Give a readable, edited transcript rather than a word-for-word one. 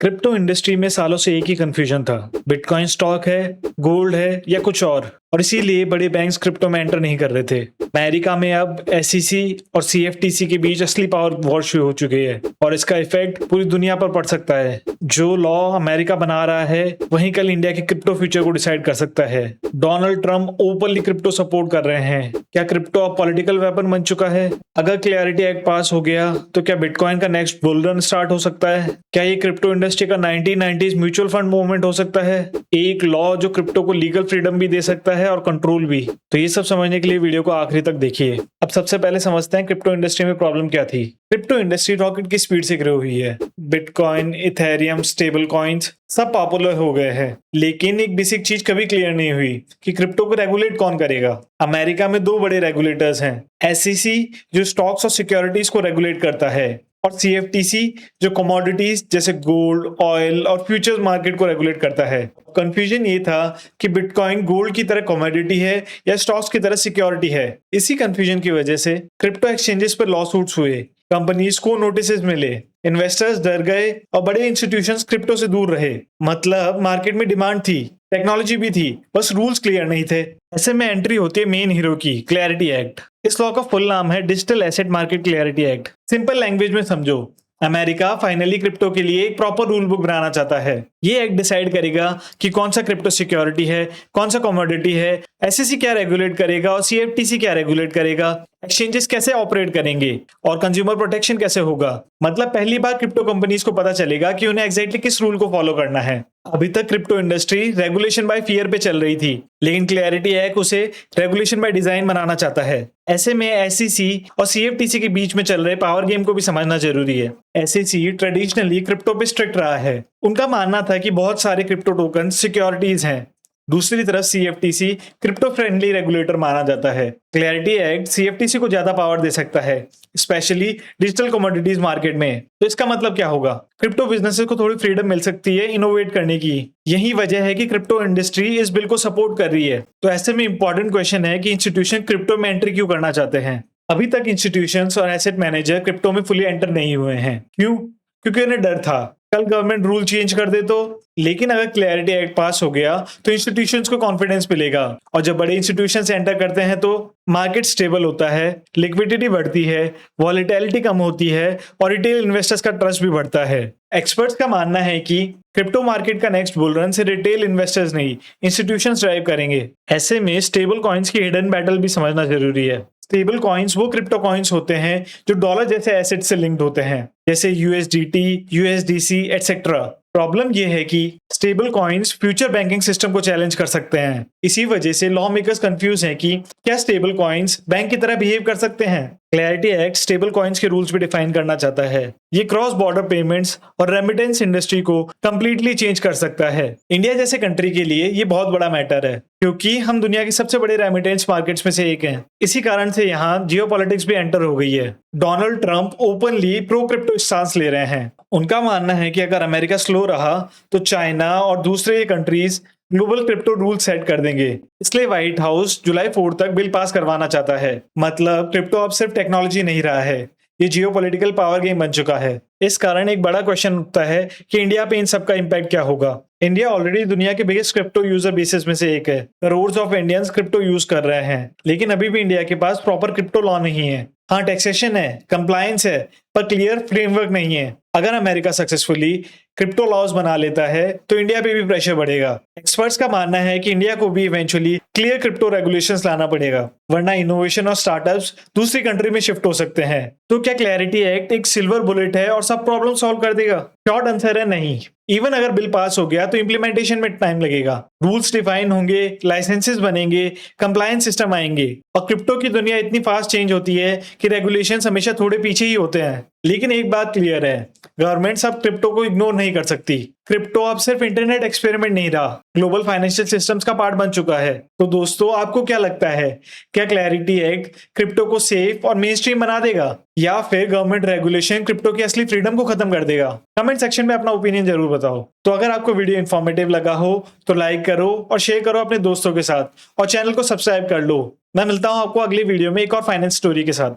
Crypto industry में सालों से एक ही कंफ्यूजन था। बिटकॉइन स्टॉक है, गोल्ड है या कुछ और इसीलिए बड़े बैंक्स क्रिप्टो में एंटर नहीं कर रहे थे। अमेरिका में अब एसईसी और सीएफटीसी के बीच असली पावर वॉर शुरू हो चुकी है और इसका इफेक्ट पूरी दुनिया पर पड़ सकता है। जो लॉ अमेरिका बना रहा है वहीं कल इंडिया के क्रिप्टो फ्यूचर को डिसाइड कर सकता है। Donald Trump openly crypto support कर रहे हैं। क्या क्रिप्टो अब पॉलिटिकल वेपन बन चुका है? अगर क्लैरिटी एक्ट पास हो गया तो क्या बिटकॉइन का नेक्स्ट बुल रन स्टार्ट हो सकता है? क्या ये क्रिप्टो इंडस्ट्री का 1990s म्यूचुअल फंड मूवमेंट हो सकता है? एक लॉ जो क्रिप्टो को लीगल फ्रीडम भी दे सकता है और कंट्रोल भी। तो ये सब समझने के लिए वीडियो को आखिरी तक देखिए। अब सबसे पहले समझते हैं क्रिप्टो इंडस्ट्री में प्रॉब्लम क्या थी। क्रिप्टो इंडस्ट्री रॉकेट की स्पीड से ग्रो हुई है। बिटकॉइन, इथेरियम, स्टेबल कॉइन्स सब पॉपुलर हो गए हैं, लेकिन एक बेसिक चीज कभी क्लियर नहीं हुई कि क्रिप्टो को रेगुलेट कौन करेगा। अमेरिका में दो बड़े रेगुलेटर्स हैं, एसईसी जो स्टॉक्स और सिक्योरिटीज को रेगुलेट करता है और सीएफटीसी जो कमोडिटीज जैसे गोल्ड, ऑयल और फ्यूचर्स मार्केट को रेगुलेट करता है। कंफ्यूजन ये था कि बिटकॉइन गोल्ड की तरह कमोडिटी है या स्टॉक्स की तरह सिक्योरिटी है। इसी कंफ्यूजन की वजह से क्रिप्टो एक्सचेंजेस पर लॉ सूट्स हुए, कंपनीज को नोटिस मिले, इन्वेस्टर्स डर गए और बड़े इंस्टीट्यूशंस क्रिप्टो से दूर रहे। मतलब मार्केट में डिमांड थी, टेक्नोलॉजी भी थी, बस रूल्स क्लियर नहीं थे। ऐसे में एंट्री होती है मेन हीरो की, क्लैरिटी एक्ट। इस लॉ का फुल नाम है digital asset market clarity act. Simple language में समझो, अमेरिका फाइनली क्रिप्टो के लिए एक प्रॉपर रूल बुक बनाना चाहता है। ये एक्ट डिसाइड करेगा कि कौन सा क्रिप्टो सिक्योरिटी है, कौन सा कमोडिटी है, एसईसी क्या रेगुलेट करेगा और सीएफटीसी क्या रेगुलेट करेगा, एक्सचेंजेस कैसे ऑपरेट करेंगे और कंज्यूमर प्रोटेक्शन कैसे होगा। मतलब पहली बार क्रिप्टो कंपनीज को पता चलेगा कि उन्हें एग्जैक्टली किस रूल को फॉलो करना है। अभी तक crypto industry regulation bye fear पे चल रही थी, लेकिन क्लैरिटी एक्ट उसे रेगुलेशन बाय डिजाइन बनाना चाहता है। ऐसे में एसईसी और सीएफटीसी के बीच में चल रहे पावर गेम को भी समझना जरूरी है। एसईसी ट्रेडिशनली क्रिप्टो पे स्ट्रिक्ट रहा है। उनका मानना था कि बहुत सारे क्रिप्टो टोकन सिक्योरिटीज हैं। दूसरी तरफ सीएफटीसी क्रिप्टो फ्रेंडली रेगुलेटर माना जाता है। क्लैरिटी एक्ट सीएफटीसी को ज्यादा पावर दे सकता है, स्पेशली डिजिटल कमोडिटीज मार्केट में। तो इसका मतलब क्या होगा? क्रिप्टो बिजनेसेस को थोड़ी फ्रीडम मिल सकती है इनोवेट करने की। यही वजह है कि क्रिप्टो इंडस्ट्री इस बिल को सपोर्ट कर रही है। तो ऐसे में इंपॉर्टेंट क्वेश्चन है कि इंस्टीट्यूशन क्रिप्टो में एंट्री क्यों करना चाहते हैं। अभी तक इंस्टीट्यूशंस और एसेट मैनेजर क्रिप्टो में फुली एंटर नहीं हुए हैं। क्यों? क्योंकि उन्हें डर था कल गवर्नमेंट रूल चेंज कर दे तो। लेकिन अगर क्लैरिटी एक्ट पास हो गया तो इंस्टीट्यूशंस को कॉन्फिडेंस मिलेगा और जब बड़े इंस्टीट्यूशंस एंटर करते हैं तो मार्केट स्टेबल होता है, लिक्विडिटी बढ़ती है, वॉलेटिलिटी कम होती है और रिटेल इन्वेस्टर्स का ट्रस्ट भी बढ़ता है। एक्सपर्ट्स का मानना है कि क्रिप्टो मार्केट का नेक्स्ट बुल रन से रिटेल इन्वेस्टर्स नहीं, इंस्टीट्यूशंस ड्राइव करेंगे। ऐसे में स्टेबल कॉइन्स की हिडन बैटल भी समझना जरूरी है। स्टेबल कॉइन्स वो क्रिप्टो कॉइन्स होते हैं जो डॉलर जैसे एसेट से लिंक्ड होते हैं, जैसे यूएसडीटी, यूएसडीसी एटसेट्रा। प्रॉब्लम यह है कि stable coins future banking system को चैलेंज कर सकते हैं। इसी वजह से लॉ मेकर्स कंफ्यूज हैं कि क्या स्टेबल कॉइन्स बैंक की तरह बिहेव कर सकते हैं। क्लैरिटी एक्ट स्टेबल कॉइन्स के रूल्स भी डिफाइन करना चाहता है। ये क्रॉस बॉर्डर पेमेंट्स और रेमिटेंस इंडस्ट्री को कंप्लीटली चेंज कर सकता है। इंडिया जैसे कंट्री के लिए ये बहुत बड़ा मैटर है, क्योंकि हम दुनिया के सबसे बड़े रेमिटेंस मार्केट्स में से एक हैं। इसी कारण से यहाँ जियोपॉलिटिक्स भी एंटर हो गई है। Donald Trump openly pro crypto stance ले रहे हैं। उनका मानना है कि अगर अमेरिका स्लो रहा तो चाइना और दूसरे countries global crypto rule set कर देंगे। इसलिए व्हाइट हाउस जुलाई 4 तक बिल पास करवाना चाहता है। मतलब क्रिप्टो अब सिर्फ टेक्नोलॉजी नहीं रहा है, ये जियोपॉलिटिकल पावर गेम बन चुका है। इस कारण एक बड़ा क्वेश्चन उठता है कि इंडिया पे इन सब का इम्पैक्ट क्या होगा। इंडिया ऑलरेडी दुनिया के बिगेस्ट क्रिप्टो यूजर बेसिस में से एक है। Crore of Indians crypto use कर रहे हैं, लेकिन अभी भी इंडिया के पास प्रॉपर क्रिप्टो लॉ नहीं है। हाँ, टैक्सेशन है, कंप्लायंस है, पर क्लियर फ्रेमवर्क नहीं है। अगर अमेरिका सक्सेसफुली क्रिप्टो लॉज बना लेता है तो इंडिया पे भी प्रेशर बढ़ेगा। एक्सपर्ट्स का मानना है कि इंडिया को भी इवेंचुअली क्लियर क्रिप्टो रेगुलेशंस लाना पड़ेगा, वरना इनोवेशन और स्टार्टअप्स दूसरी कंट्री में शिफ्ट हो सकते हैं। तो क्या क्लैरिटी एक्ट एक सिल्वर बुलेट है और सब प्रॉब्लम सॉल्व कर देगा? शॉर्ट आंसर है नहीं। इवन अगर बिल पास हो गया तो इम्प्लीमेंटेशन में टाइम लगेगा। रूल्स डिफाइन होंगे, लाइसेंसेस बनेंगे, कंप्लायंस सिस्टम आएंगे और क्रिप्टो की दुनिया इतनी फास्ट चेंज होती है कि रेगुलेशंस हमेशा थोड़े पीछे ही होते हैं। लेकिन एक बात क्लियर है, गवर्नमेंट अब क्रिप्टो को इग्नोर नहीं कर सकती। क्रिप्टो अब सिर्फ इंटरनेट एक्सपेरिमेंट नहीं रहा, ग्लोबल फाइनेंशियल सिस्टम्स का पार्ट बन चुका है। तो दोस्तों, आपको क्या लगता है, क्या क्लैरिटी एक्ट क्रिप्टो को सेफ और मेन स्ट्रीम बना देगा या फिर गवर्नमेंट रेगुलेशन क्रिप्टो की असली फ्रीडम को खत्म कर देगा? कमेंट सेक्शन में अपना ओपिनियन जरूर बताओ। तो अगर आपको वीडियो इन्फॉर्मेटिव लगा हो तो लाइक करो और शेयर करो अपने दोस्तों के साथ और चैनल को सब्सक्राइब कर लो। मैं मिलता हूं आपको अगली वीडियो में एक और फाइनेंस स्टोरी के साथ।